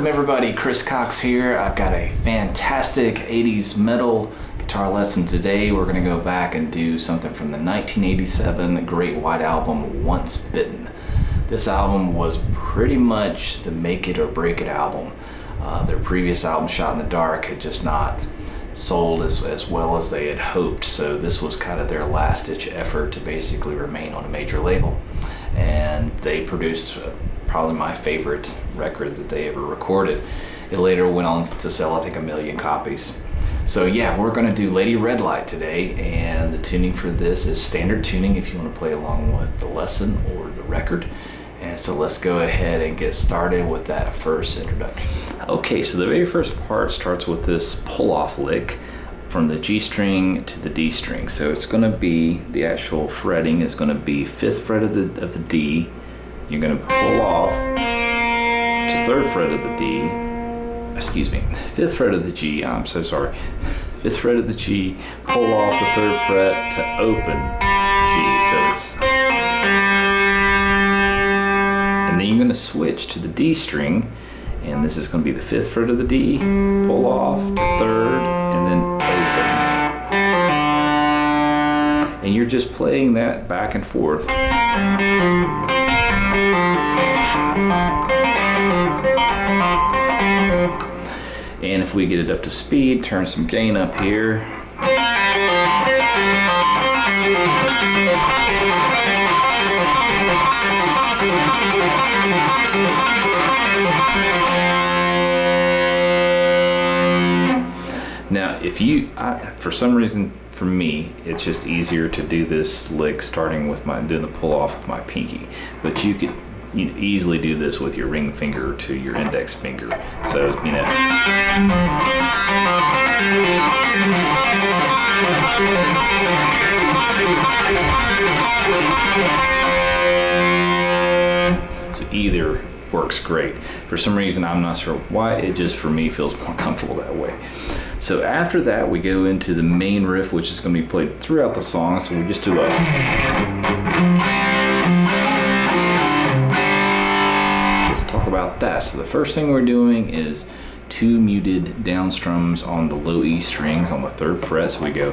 Welcome everybody, Chris Cox here. I've got a fantastic 80s metal guitar lesson today. We're going to go back and do something from the 1987 Great White album, Once Bitten. This album was pretty much the make it or break it album. Their previous album, Shot in the Dark, had just not sold as well as they had hoped, so this was kind of their last ditch effort to basically remain on a major label. And they produced probably my favorite record that they ever recorded. It later went on to sell, I think, 1 million copies. So yeah, we're going to do Lady Red Light today, and the tuning for this is standard tuning if you want to play along with the lesson or the record. And so let's go ahead and get started with that first introduction. Okay, so the very first part starts with this pull-off lick from the G string to the D string. So it's going to be, the actual fretting is going to be 5th fret of the D. You're going to pull off to 3rd fret of the D. Excuse me, 5th fret of the G. I'm so sorry. 5th fret of the G, pull off the 3rd fret to open G. So it's, and then you're going to switch to the D string, and this is going to be the 5th fret of the D, pull off to 3rd, and then open. And you're just playing that back and forth. And if we get it up to speed, turn some gain up here. Now, if you, for some reason, for me, it's just easier to do this lick starting with doing the pull off with my pinky. But you could easily do this with your ring finger to your index finger. So, you know. So either works great. For some reason, I'm not sure why, it just for me feels more comfortable that way. So after that, we go into the main riff, which is going to be played throughout the song. So we just do a, let's talk about that. So the first thing we're doing is 2 muted down strums on the low E strings on the 3rd fret. So we go.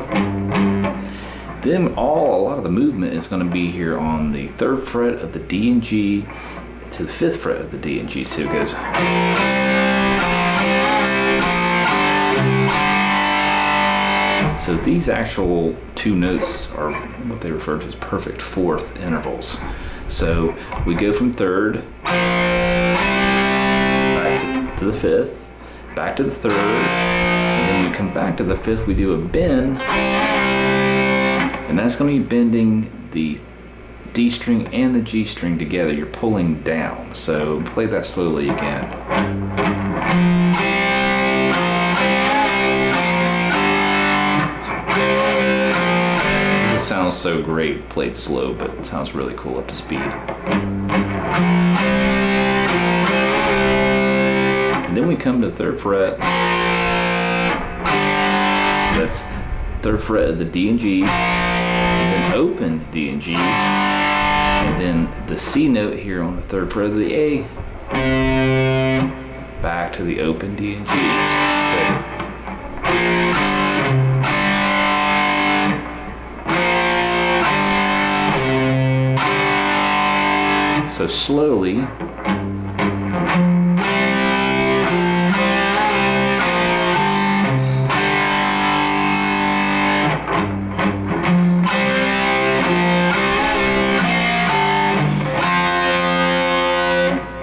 Then a lot of the movement is going to be here on the 3rd fret of the D and G to the 5th fret of the D and G. So it goes. So these actual 2 notes are what they refer to as perfect 4th intervals. So we go from 3rd back to the 5th, back to the 3rd, and then we come back to the 5th, we do a bend, and that's going to be bending the D string and the G string together. You're pulling down. So play that slowly again. This sounds so great played slow, but it sounds really cool up to speed. And then we come to the 3rd fret. So that's 3rd fret of the D and G, and then open D and G, and then the C note here on the 3rd fret of the A, back to the open D and G. So slowly.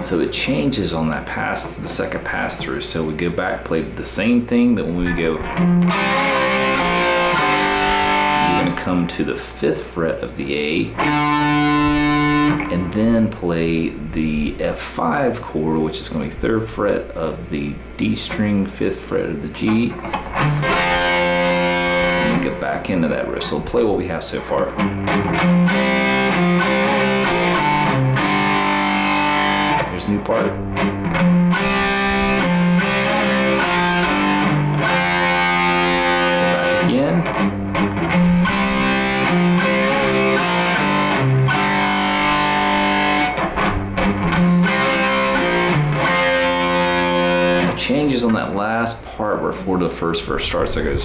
So it changes on that pass, the second pass through. So we go back, play the same thing, but when we go, you're going to come to the 5th fret of the A, and then play the F5 chord, which is going to be 3rd fret of the D string, 5th fret of the G, and then get back into that riff. So play what we have so far. Here's the new part. Go back again. changes on that last part before the first verse starts. So it goes.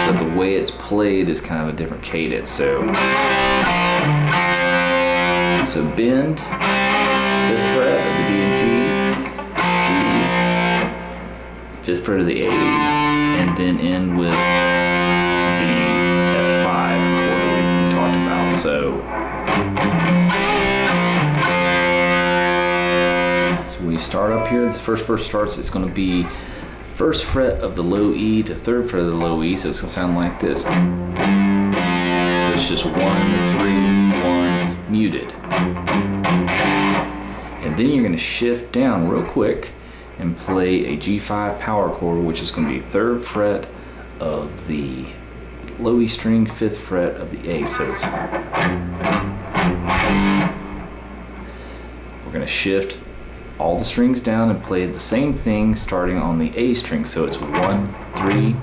So the way it's played is kind of a different cadence. So bend, 5th fret of the D and G, 5th fret of the A, and then end with the F5 chord that we talked about. So we start up here. The first verse starts, it's going to be 1st fret of the low E to 3rd fret of the low E, so it's going to sound like this. So it's just 1, 3, 1, muted. And then you're going to shift down real quick and play a G5 power chord, which is going to be 3rd fret of the low E string, 5th fret of the A. So it's, we're going to shift all the strings down and play the same thing starting on the A string. So it's 1, 3,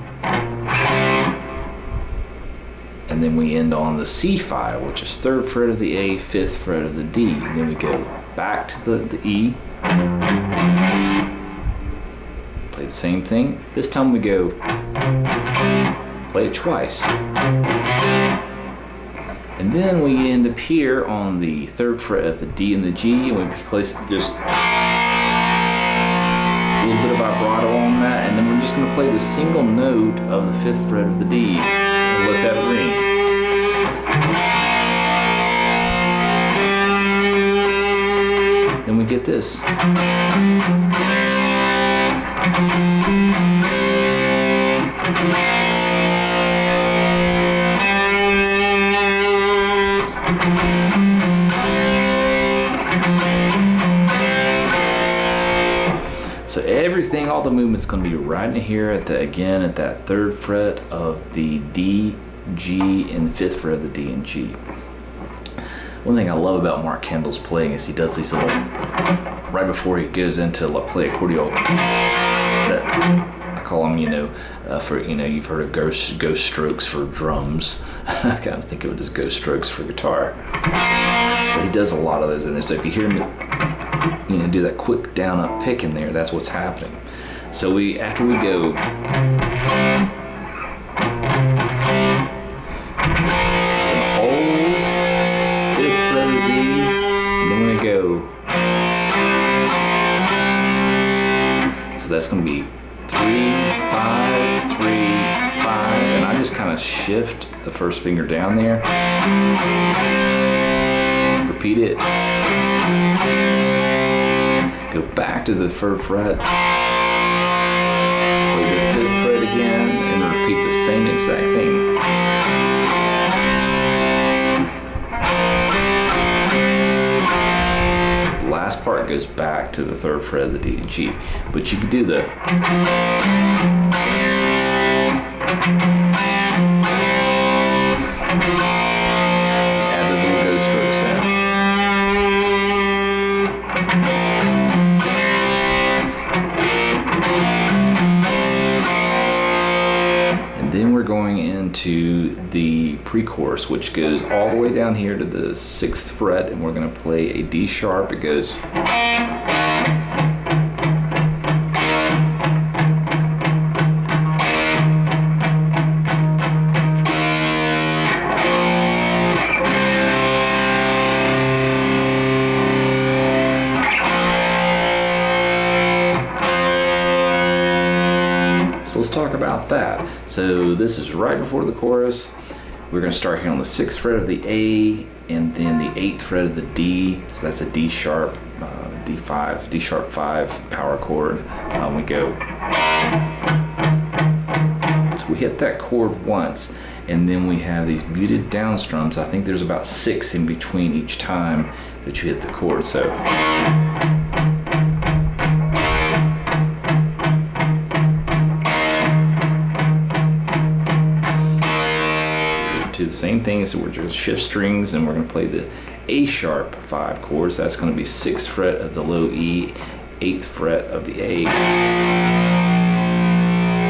and then we end on the C5, which is 3rd fret of the A, 5th fret of the D. And then we go back to the E, play the same thing. This time we go play it twice. And then we end up here on the 3rd fret of the D and the G, and we place just a little bit of vibrato on that, and then we're just going to play the single note of the 5th fret of the D and let that ring. Then we get this. So everything, all the movement's going to be right in here at the, again, at that 3rd fret of the D, G, and 5th fret of the D and G. One thing I love about Mark Kendall's playing is he does these little, right before he goes into play accordion, that I call them, for, you've heard of ghost strokes for drums. I kind of think of it as ghost strokes for guitar. So he does a lot of those in there. So if you hear him, do that quick down up pick in there, that's what's happening. So after we go, hold 5th fret of the D, and then we're gonna go. So that's gonna be 3, 5, 3, 5, and I just kind of shift the first finger down there. Repeat it. Go back to the 3rd fret, play the 5th fret again, and repeat the same exact thing. The last part goes back to the 3rd fret of the D and G, but you can do the add those little ghost strokes in. Then we're going into the pre-chorus, which goes all the way down here to the 6th fret, and we're going to play a D sharp. It goes. So let's talk about that. So this is right before the chorus. We're going to start here on the 6th fret of the A, and then the 8th fret of the D. So that's a D sharp, D5, D sharp 5 power chord. We go. So we hit that chord once, and then we have these muted down strums. I think there's about 6 in between each time that you hit the chord. So. To the same thing, so we're just shift strings, and we're going to play the A sharp 5 chords. That's going to be 6th fret of the low E, 8th fret of the A,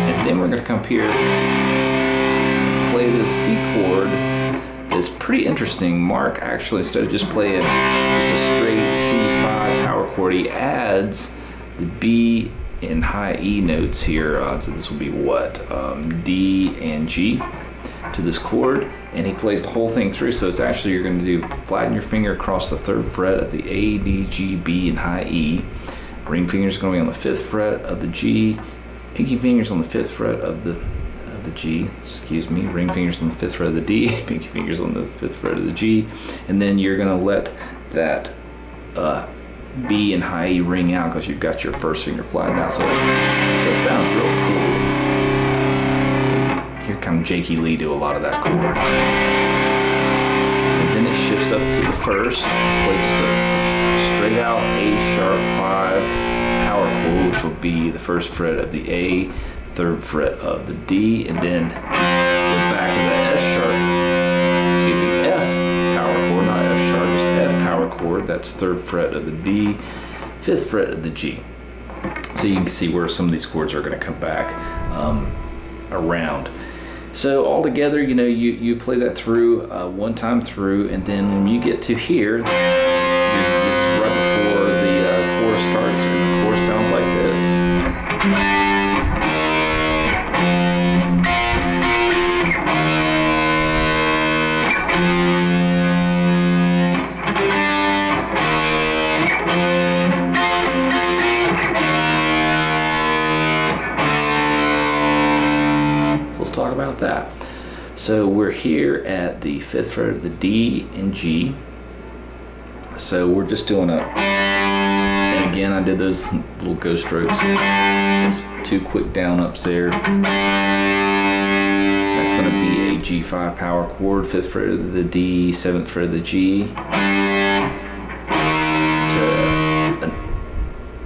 and then we're going to come here and play the C chord is pretty interesting. Mark actually, instead of just playing just a straight C5 power chord, he adds the B and high E notes here. So this will be what? D and G to this chord, and he plays the whole thing through. So it's actually, you're going to do flatten your finger across the 3rd fret of the A, D, G, B, and high E. Ring finger's going to be on the 5th fret of the G. Pinky finger's on the 5th fret of the G, excuse me. Ring finger's on the 5th fret of the D. Pinky finger's on the 5th fret of the G. And then you're going to let that B and high E ring out because you've got your 1st finger flattened out. So it sounds real cool. Here come Jakey Lee do a lot of that chord. And then it shifts up to the 1st. Play just a straight out A sharp 5 power chord, which will be the 1st fret of the A, 3rd fret of the D, and then go back to the F sharp, excuse me, F power chord, not F sharp, just F power chord. That's 3rd fret of the D, 5th fret of the G. So you can see where some of these chords are going to come back around. So all together, you know, you play that through one time through, and then when you get to here, this is right before the chorus starts, and the chorus sounds like this. Let's talk about that. So we're here at the 5th fret of the D and G. So we're just doing and again, I did those little ghost strokes. Just 2 quick down ups there. That's going to be a G5 power chord, 5th fret of the D, 7th fret of the G, to a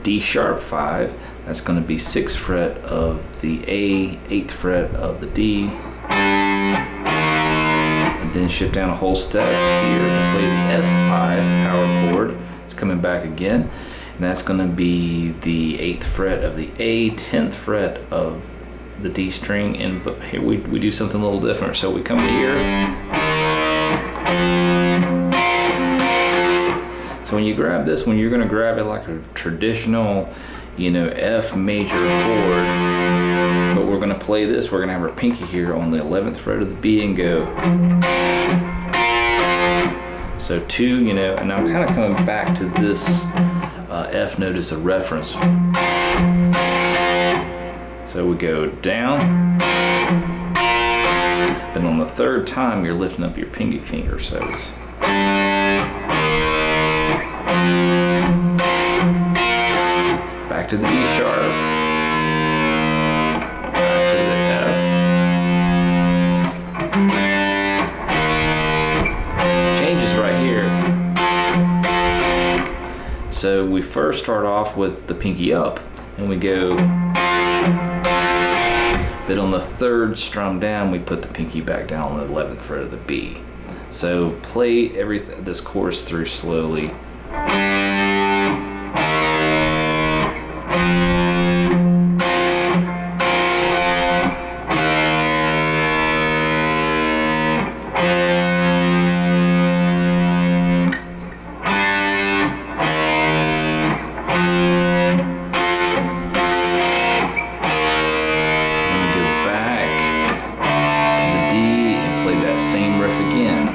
D sharp 5. That's going to be 6th fret of the A, 8th fret of the D, and then shift down a whole step here to play the F5 power chord. It's coming back again, and that's going to be the 8th fret of the A, 10th fret of the D string, and but here we do something a little different. So we come here. So when you grab this, when you're going to grab it like a traditional, you know, F major chord, but we're going to play this, we're going to have our pinky here on the 11th fret of the B and go. So 2, you know, and I'm kind of coming back to this F note as a reference. So we go down, but on the 3rd time you're lifting up your pinky finger, so it's back to the E sharp, back to the F. Changes right here. So we first start off with the pinky up, and we go, but on the 3rd strum down, we put the pinky back down on the 11th fret of the B. So play this chorus through slowly. Same riff again.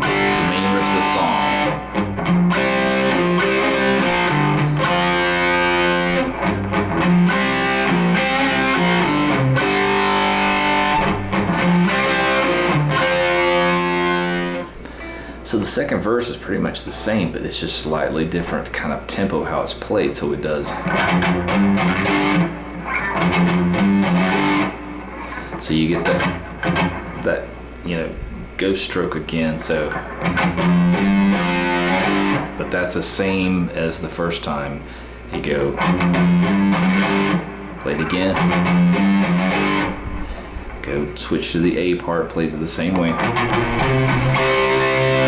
It's the main riff of the song. So the second verse is pretty much the same, but it's just slightly different kind of tempo how it's played. So it does. So you get that you know, ghost stroke again. So, but that's the same as the first time. You go, play it again, go switch to the A part, plays it the same way.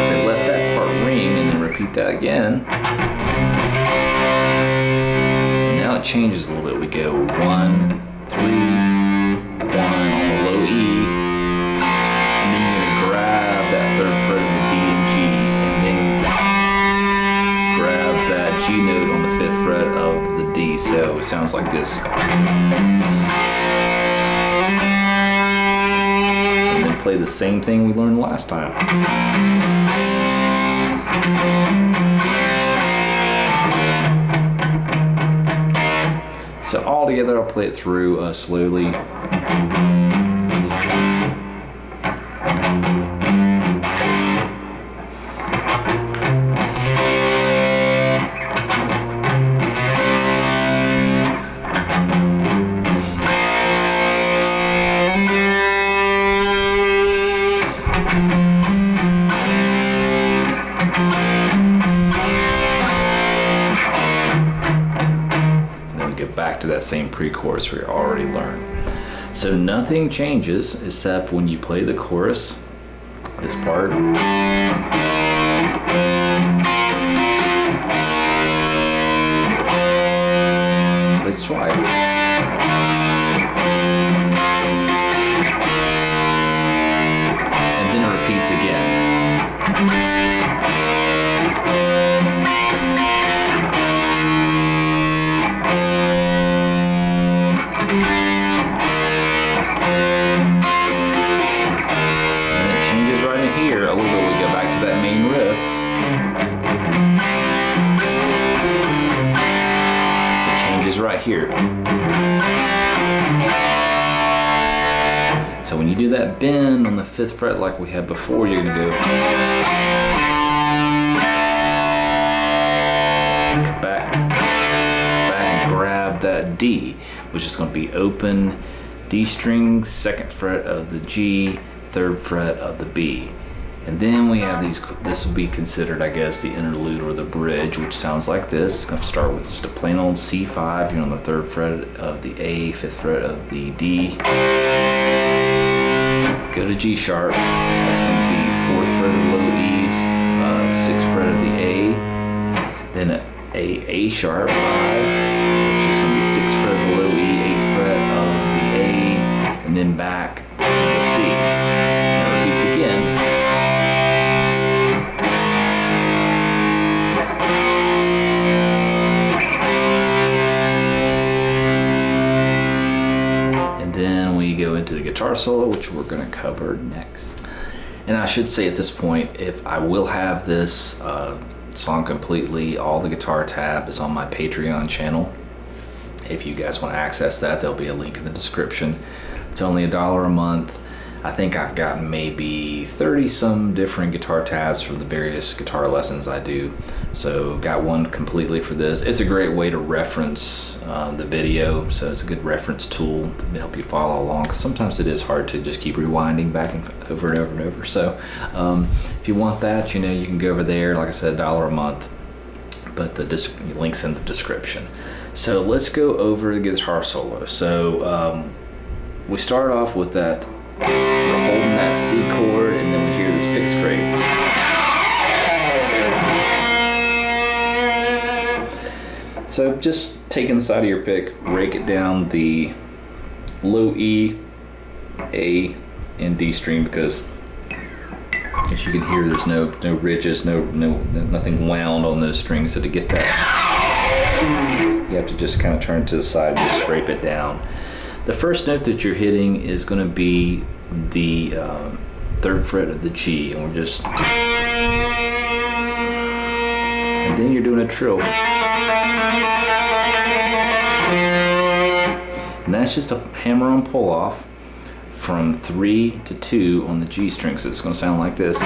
Then let that part ring and then repeat that again. And now it changes a little bit. We go 1, 3, 1 on the low E, G note on the 5th fret of the D, so it sounds like this. And then play the same thing we learned last time. So all together, I'll play it through slowly. Back to that same pre-chorus we already learned. So nothing changes except when you play the chorus, this part. Let's try it. And then it repeats again. Here a little bit, we go back to that main riff. It changes right here. So when you do that bend on the 5th fret like we had before, you're going to go back and grab that D, which is going to be open D string, 2nd fret of the G, 3rd fret of the B. And then we have these, this will be considered, I guess, the interlude or the bridge, which sounds like this. It's going to start with just a plain old C5, you're on the 3rd fret of the A, 5th fret of the D. Go to G sharp, that's going to be 4th fret of the low E, 6th fret of the A, then A sharp 5, which is going to be 6th fret of the low E, 8th fret of the A, and then back to the C. And it repeats again. Then we go into the guitar solo, which we're going to cover next. And I should say at this point, if I will have this song completely, all the guitar tab is on my Patreon channel. If you guys want to access that, there'll be a link in the description. It's only $1 a month. I think I've got maybe 30 some different guitar tabs from the various guitar lessons I do. So got one completely for this. It's a great way to reference the video, so it's a good reference tool to help you follow along, because sometimes it is hard to just keep rewinding back and over and over and over. So if you want that, you know, you can go over there. Like I said, $1 a month, but the link's in the description. So let's go over the guitar solo. So we start off with that. We're holding that C chord, and then we hear this pick scrape. So just take inside of your pick, rake it down the low E, A, and D string, because as you can hear, there's no ridges, nothing wound on those strings. So to get that, you have to just kind of turn to the side and just scrape it down. The first note that you're hitting is going to be the 3rd fret of the G, and we're just, and then you're doing a trill, and that's just a hammer on pull off from 3 to 2 on the G string. So it's going to sound like this.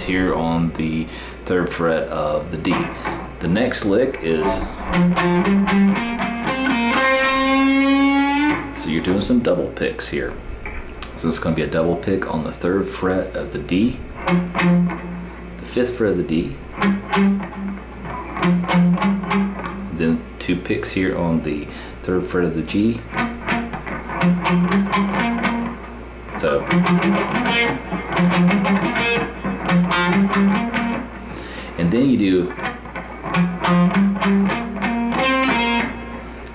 Here on the 3rd fret of the D. The next lick is, so you're doing some double picks here. So it's going to be a double pick on the 3rd fret of the D, the 5th fret of the D, then 2 picks here on the 3rd fret of the G. So, and then you do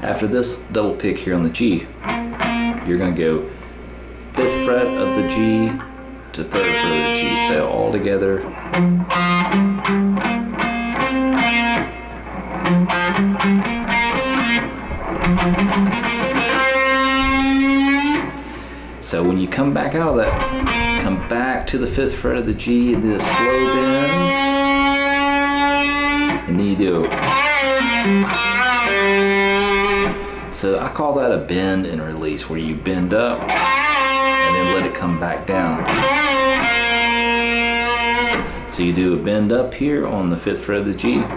After this double pick here on the G, you're going to go 5th fret of the G to 3rd fret of the G, so all together. So when you come back out of that, come back to the 5th fret of the G and do a slow bend, and then you do. So I call that a bend and release, where you bend up and then let it come back down. So you do a bend up here on the 5th fret of the G to the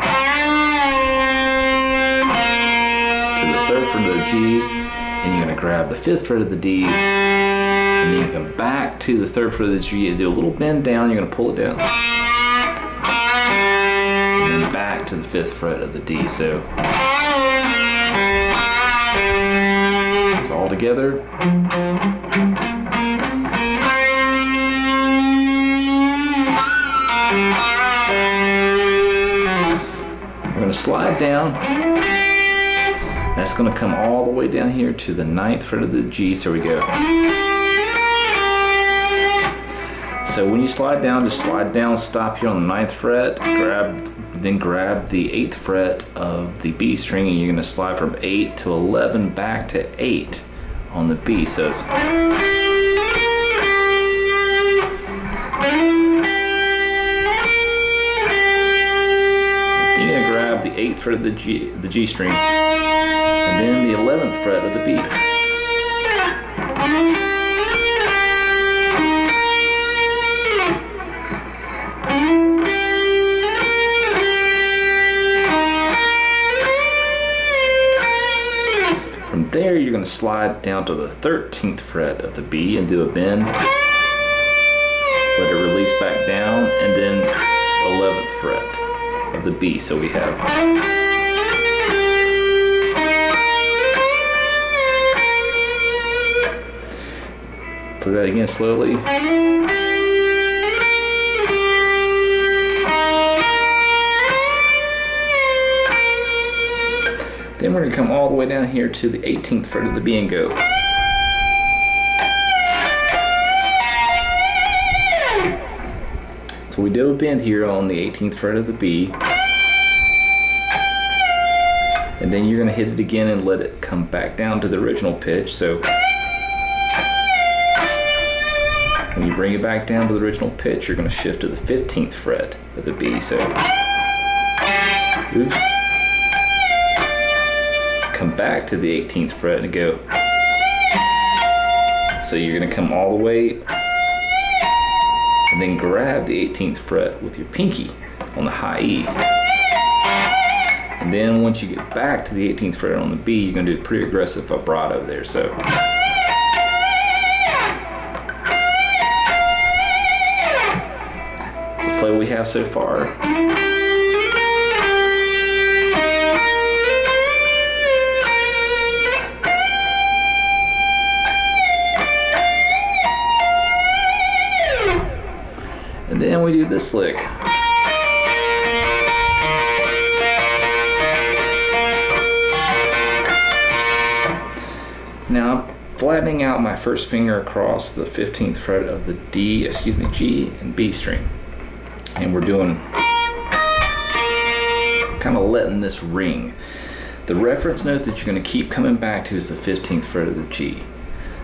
3rd fret of the G, and you're going to grab the 5th fret of the D, and then you come back to the 3rd fret of the G and do a little bend down. You're going to pull it down, and then back to the 5th fret of the D. So it's all together. We're going to slide down. That's going to come all the way down here to the 9th fret of the G. So we go. So when you slide down, just slide down, stop here on the 9th fret, then grab the 8th fret of the B string, and you're going to slide from 8 to 11 back to 8 on the B. So it's, then you're going to grab the 8th fret of the G string, and then the 11th fret of the B. From there, you're going to slide down to the 13th fret of the B and do a bend. Let it release back down, and then 11th fret of the B. So we have. Play that again slowly. Then we're going to come all the way down here to the 18th fret of the B and go. So we do a bend here on the 18th fret of the B. And then you're going to hit it again and let it come back down to the original pitch. So when you bring it back down to the original pitch, you're going to shift to the 15th fret of the B. So, oops. Come back to the 18th fret and go. So you're going to come all the way and then grab the 18th fret with your pinky on the high E. And then once you get back to the 18th fret on the B, you're going to do a pretty aggressive vibrato there. So play what we have so far. And then we do this lick. Now I'm flattening out my first finger across the 15th fret of the G and B string. And we're doing, kind of letting this ring. The reference note that you're going to keep coming back to is the 15th fret of the G.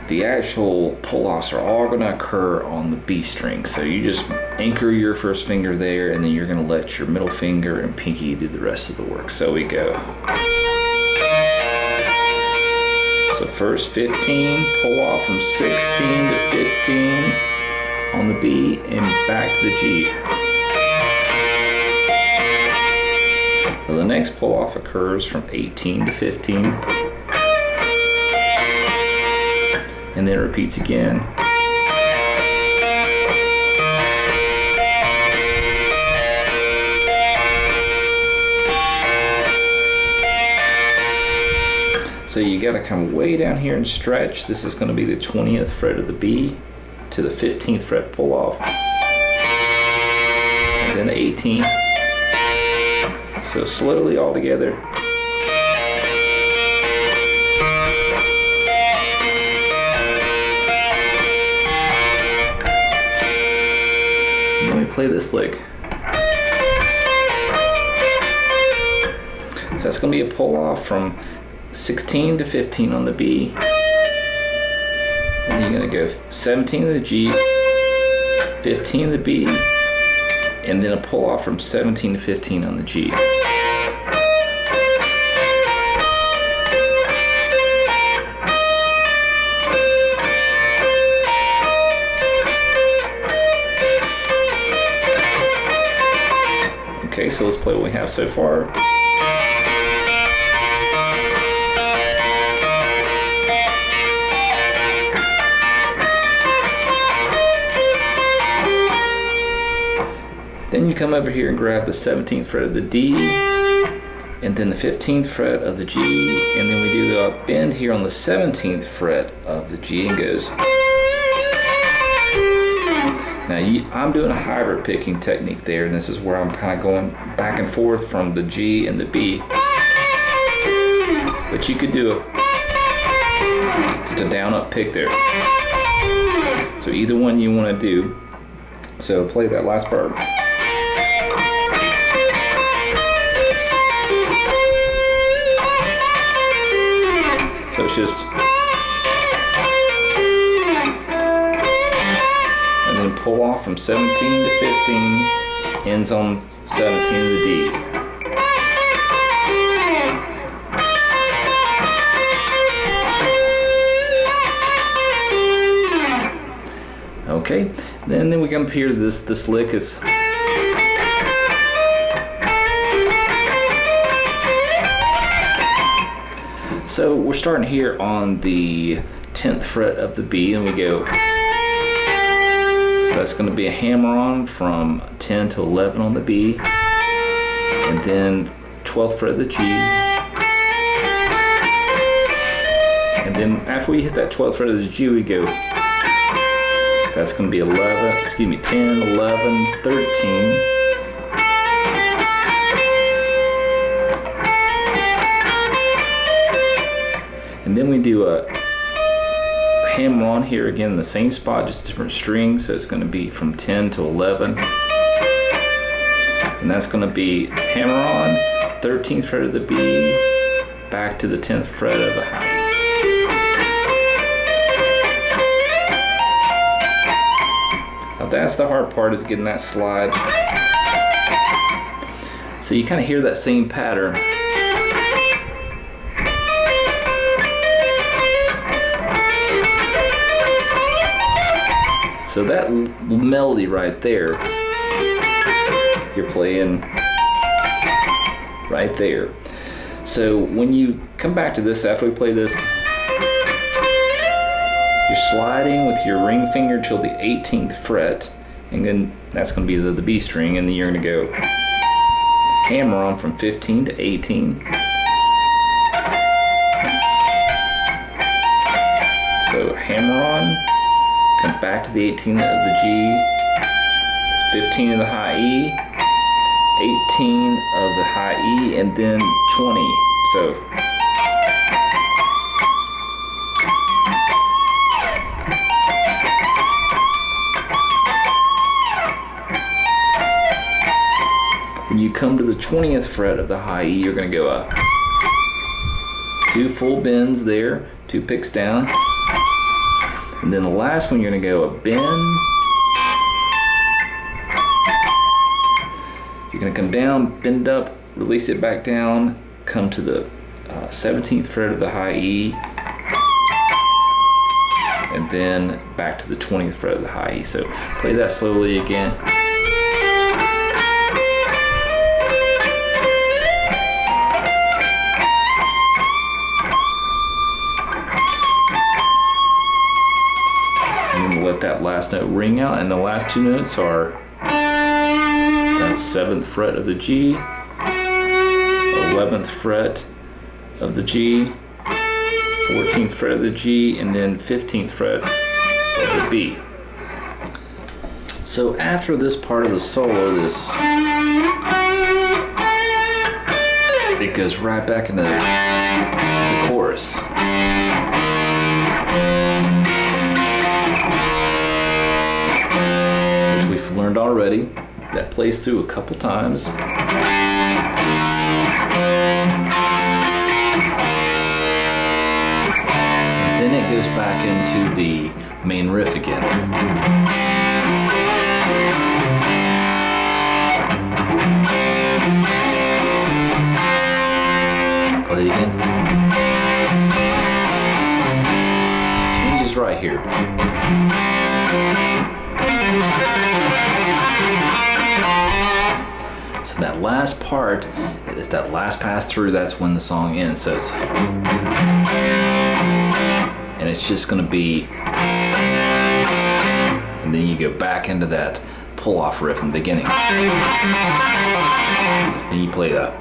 The actual pull-offs are all going to occur on the B string. So you just anchor your first finger there, and then you're going to let your middle finger and pinky do the rest of the work. So we go. So first 15, pull off from 16 to 15 on the B and back to the G. So the next pull off occurs from 18 to 15. And then it repeats again. So you got to come way down here and stretch. This is going to be the 20th fret of the B to the 15th fret pull off. And then the 18. So slowly all together. And then we play this lick. So that's going to be a pull off from 16 to 15 on the B. And then you're going to go 17 to the G, 15 to the B, and then a pull off from 17 to 15 on the G. Okay, so let's play what we have so far. Then you come over here and grab the 17th fret of the D, and then the 15th fret of the G, and then we do a bend here on the 17th fret of the G, and goes. Now I'm doing a hybrid picking technique there, and this is where I'm kind of going back and forth from the G and the B. But you could do just a down up pick there. So either one you want to do. So play that last part. So it's just, and then pull off from 17 to 15, ends on 17 of the D. Okay, then we come up here. This lick is. So we're starting here on the 10th fret of the B, and we go. So that's going to be a hammer-on from 10 to 11 on the B, and then 12th fret of the G, and then after we hit that 12th fret of the G, we go. That's going to be 10, 11, 13. And then we do a hammer on here again in the same spot, just different strings. So it's going to be from 10 to 11. And that's going to be hammer on, 13th fret of the B, back to the 10th fret of the high E. Now that's the hard part, is getting that slide. So you kind of hear that same pattern. So that melody right there, you're playing right there. So when you come back to this after we play this, you're sliding with your ring finger till the 18th fret, and then that's going to be the B string, and then you're going to go hammer on from 15 to 18. So hammer on, come back to the 18th of the G, it's 15 of the high E, 18 of the high E, and then 20. So when you come to the 20th fret of the high E, you're going to go up 2 full bends there, 2 picks down. And then the last one, you're going to go a bend. You're going to come down, bend up, release it back down, come to the 17th fret of the high E, and then back to the 20th fret of the high E. So play that slowly again. Let that last note ring out, and the last 2 notes are that 7th fret of the G, 11th fret of the G, 14th fret of the G, and then 15th fret of the B. So after this part of the solo, this it goes right back into the chorus. Which we've learned already. That plays through a couple times. And then it goes back into the main riff again. Play it again. Changes right here. So that last part, that last pass through, that's when the song ends. So it's, and it's just gonna be, and then you go back into that pull-off riff in the beginning. And you play that.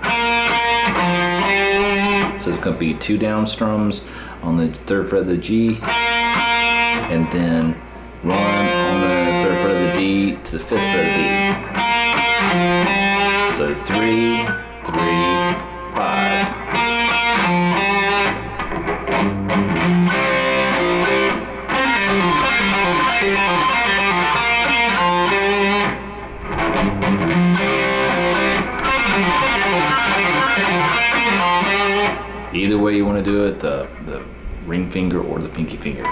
So it's gonna be 2 down strums on the 3rd fret of the G, and then run on the 3rd fret of the D to the 5th fret of the D. So 3, 3, 5. Either way you want to do it, the ring finger or the pinky finger.